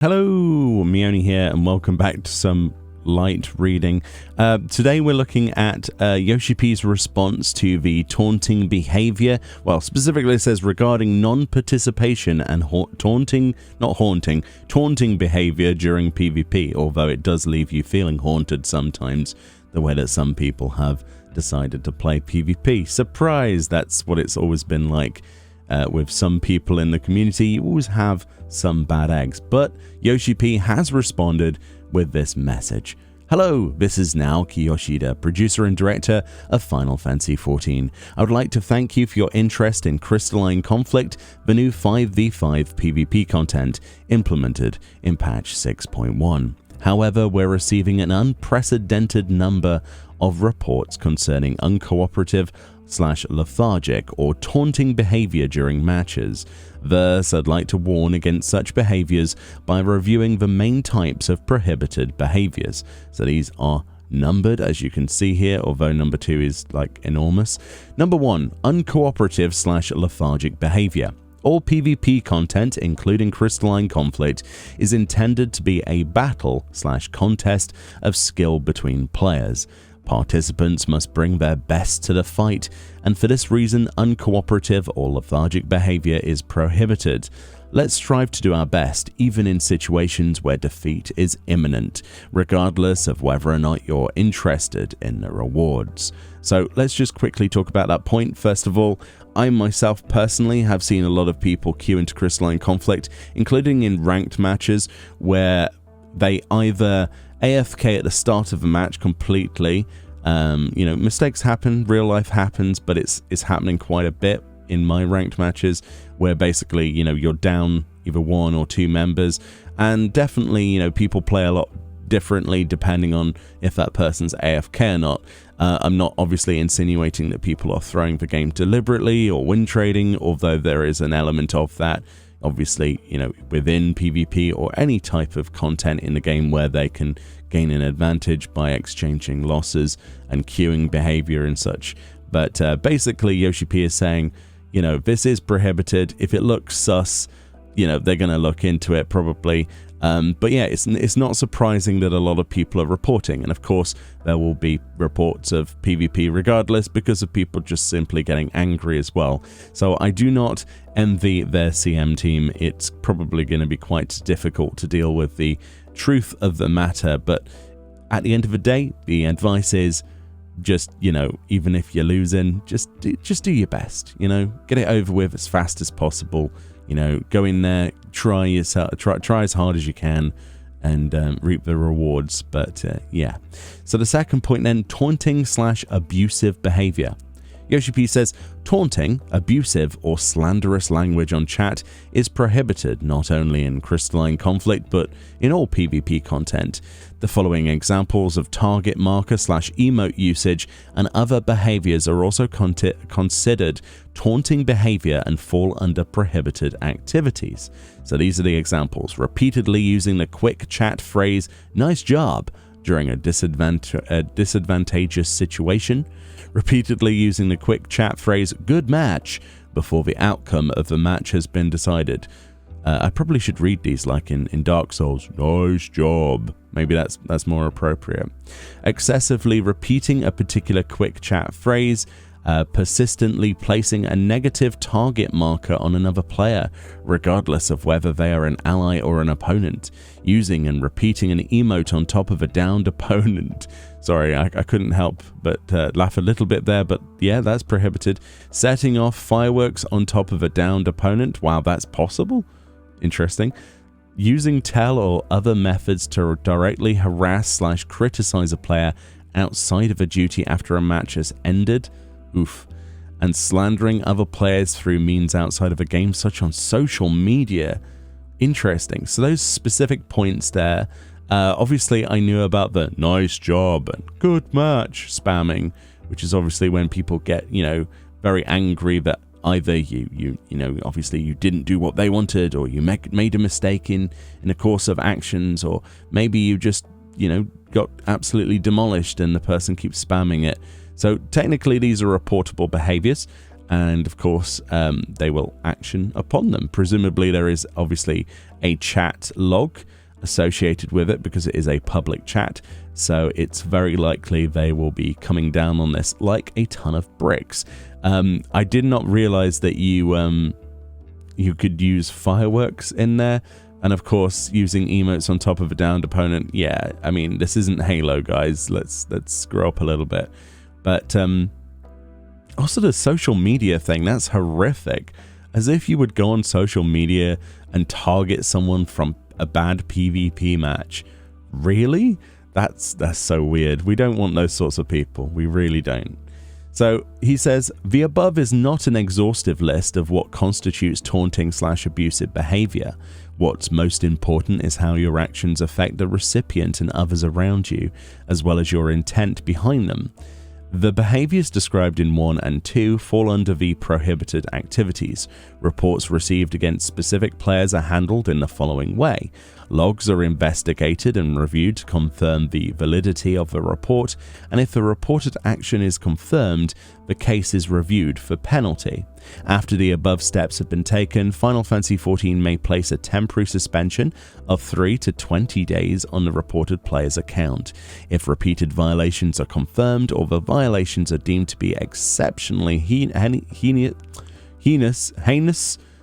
Hello, Meoni here, and welcome back to some light reading. Today we're looking at Yoshi P's response to the taunting behavior. Well, specifically it says regarding non-participation and taunting behavior during PvP, although it does leave you feeling haunted sometimes, the way that some people have decided to play PvP. Surprise! That's what it's always been like. With some people in the community, you always have some bad eggs, but Yoshi P has responded with this message. Hello, this is Naoki Yoshida, producer and director of Final Fantasy XIV. I would like to thank you for your interest in Crystalline Conflict, the new 5v5 PvP content implemented in patch 6.1. However, we're receiving an unprecedented number of reports concerning uncooperative / lethargic or taunting behavior during matches. Thus, I'd like to warn against such behaviors by reviewing the main types of prohibited behaviors. So these are numbered, as you can see here, although number 2 is like enormous. Number 1, uncooperative / lethargic behavior. All PvP content, including Crystalline Conflict, is intended to be a battle / contest of skill between players. Participants must bring their best to the fight, and for this reason, uncooperative or lethargic behavior is prohibited. Let's strive to do our best, even in situations where defeat is imminent, regardless of whether or not you're interested in the rewards. So let's just quickly talk about that point. First of all, I myself personally have seen a lot of people queue into Crystalline Conflict, including in ranked matches, where they either AFK at the start of a match completely. Mistakes happen, real life happens, but it's happening quite a bit in my ranked matches where basically, you're down either 1 or 2 members, and definitely, people play a lot differently depending on if that person's AFK or not. I'm not obviously insinuating that people are throwing the game deliberately or win trading, although there is an element of that. Obviously, within PvP or any type of content in the game where they can gain an advantage by exchanging losses and queuing behavior and such. But basically, Yoshi P is saying, this is prohibited. If it looks sus, they're going to look into it probably. But yeah, it's not surprising that a lot of people are reporting. And of course, there will be reports of PvP regardless because of people just simply getting angry as well. So I do not envy their CM team. It's probably going to be quite difficult to deal with the truth of the matter. But at the end of the day, the advice is just, even if you're losing, just do your best, get it over with as fast as possible. Go in there, try as hard as you can, and reap the rewards. But yeah. So the second point then, taunting / abusive behavior. Yoshi P says, taunting, abusive, or slanderous language on chat is prohibited not only in Crystalline Conflict, but in all PvP content. The following examples of target marker / emote usage and other behaviors are also considered taunting behavior and fall under prohibited activities. So these are the examples. Repeatedly using the quick chat phrase, "nice job," during a disadvantageous situation. Repeatedly using the quick chat phrase, "good match," before the outcome of the match has been decided. I probably should read these like in Dark Souls. "Nice job." Maybe that's more appropriate. Excessively repeating a particular quick chat phrase. Persistently placing a negative target marker on another player, regardless of whether they are an ally or an opponent. Using and repeating an emote on top of a downed opponent. Sorry, I couldn't help but laugh a little bit there, but yeah, that's prohibited. Setting off fireworks on top of a downed opponent. Wow, that's possible? Interesting. Using tell or other methods to directly harass / criticize a player outside of a duty after a match has ended. Oof. And slandering other players through means outside of a game, such on social media. Interesting. So those specific points there. Obviously, I knew about the "nice job" and "good match" spamming, which is obviously when people get, very angry that either obviously you didn't do what they wanted, or you made a mistake in the course of actions, or maybe you just, got absolutely demolished and the person keeps spamming it. So technically these are reportable behaviors. and of course they will action upon them. Presumably there is obviously a chat log associated with it because it is a public chat, so it's very likely they will be coming down on this like a ton of bricks. I did not realize that you could use fireworks in there, and of course using emotes on top of a downed opponent. Yeah, I mean, this isn't Halo, guys. Let's grow up a little bit. But also the social media thing, that's horrific. As if you would go on social media and target someone from a bad PvP match. Really? That's so weird. We don't want those sorts of people. We really don't. So he says, the above is not an exhaustive list of what constitutes taunting/abusive behavior. What's most important is how your actions affect the recipient and others around you, as well as your intent behind them. The behaviors described in 1 and 2 fall under the prohibited activities. Reports received against specific players are handled in the following way. Logs are investigated and reviewed to confirm the validity of the report, and if the reported action is confirmed, the case is reviewed for penalty. After the above steps have been taken, Final Fantasy XIV may place a temporary suspension of 3 to 20 days on the reported player's account. If repeated violations are confirmed or the violations are deemed to be exceptionally heinous,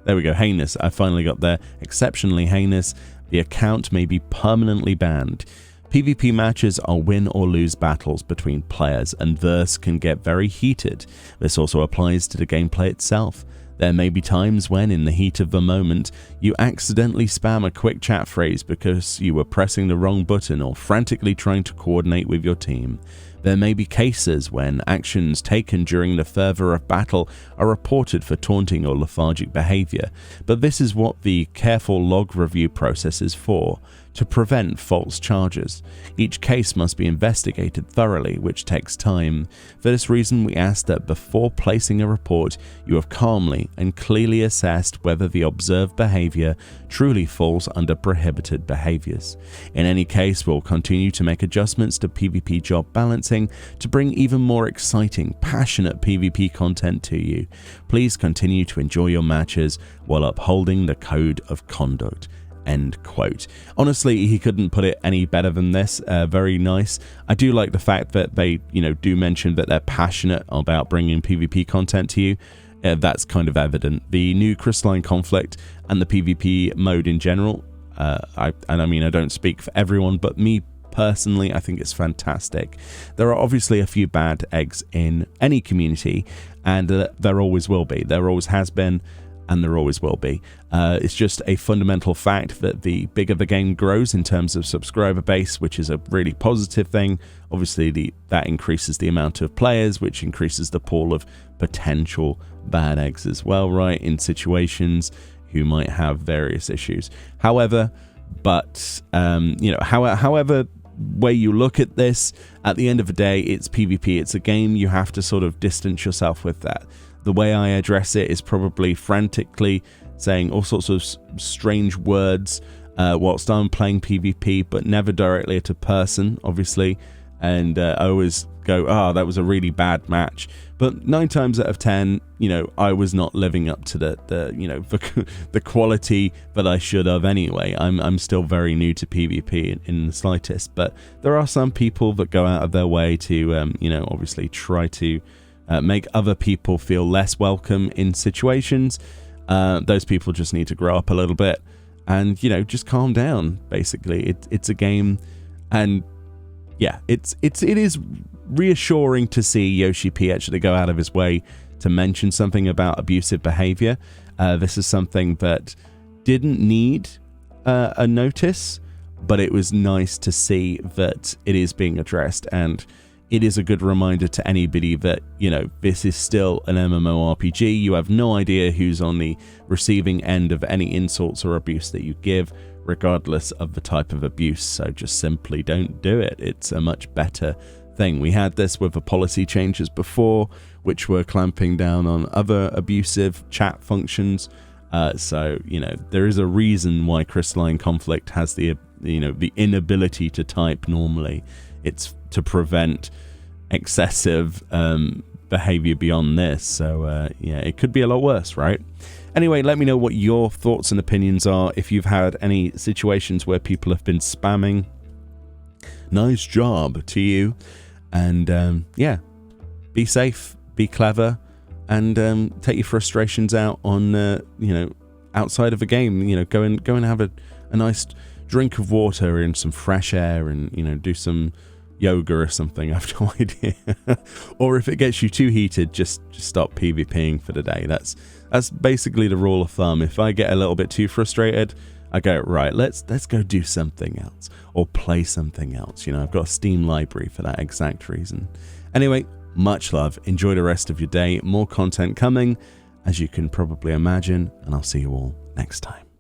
there we go, heinous, I finally got there, exceptionally heinous, the account may be permanently banned. PvP matches are win or lose battles between players, and thus can get very heated. This also applies to the gameplay itself. There may be times when, in the heat of the moment, you accidentally spam a quick chat phrase because you were pressing the wrong button or frantically trying to coordinate with your team. There may be cases when actions taken during the fervor of battle are reported for taunting or lethargic behavior, but this is what the careful log review process is for, to prevent false charges. Each case must be investigated thoroughly, which takes time. For this reason, we ask that before placing a report, you have calmly and clearly assessed whether the observed behavior truly falls under prohibited behaviors. In any case, we'll continue to make adjustments to PvP job balancing to bring even more exciting, passionate PvP content to you. Please continue to enjoy your matches while upholding the code of conduct. End quote. Honestly, he couldn't put it any better than this. Very nice. I do like the fact that they, do mention that they're passionate about bringing PvP content to you. That's kind of evident. The new Crystalline Conflict and the PvP mode in general, I don't speak for everyone, but me personally, I think it's fantastic. There are obviously a few bad eggs in any community, and there always will be. There always has been, and there always will be. It's just a fundamental fact that the bigger the game grows in terms of subscriber base, which is a really positive thing, obviously that increases the amount of players, which increases the pool of potential bad eggs as well, right, in situations who might have various issues. However way you look at this, at the end of the day, it's PvP, it's a game, you have to sort of distance yourself with that. The way I address it is probably frantically saying all sorts of strange words whilst I'm playing PvP, but never directly at a person, obviously. And I always go, that was a really bad match. But 9 times out of 10, I was not living up to the quality that I should have anyway. I'm still very new to PvP in the slightest. But there are some people that go out of their way to, obviously try to make other people feel less welcome in situations. Those people just need to grow up a little bit and, just calm down, basically. It's a game, and yeah, it is reassuring to see Yoshi P actually go out of his way to mention something about abusive behavior. This is something that didn't need a notice, but it was nice to see that it is being addressed, and it is a good reminder to anybody that, this is still an MMORPG. You have no idea who's on the receiving end of any insults or abuse that you give, regardless of the type of abuse. So just simply don't do it. It's a much better thing. We had this with the policy changes before, which were clamping down on other abusive chat functions. So, there is a reason why Crystalline Conflict has the inability to type normally. It's to prevent excessive behavior beyond this. So yeah, it could be a lot worse, right? Anyway, let me know what your thoughts and opinions are. If you've had any situations where people have been spamming, nice job to you. And yeah, be safe, be clever, and take your frustrations out on you know, outside of a game. You know, go and have a nice drink of water and some fresh air, and you know, do some yoga or something. I've no idea. Or if it gets you too heated, just stop PvPing for the day. That's basically the rule of thumb. If I get a little bit too frustrated, I go, right, let's go do something else or play something else. You know, I've got a Steam library for that exact reason. Anyway, much love. Enjoy the rest of your day. More content coming, as you can probably imagine, and I'll see you all next time.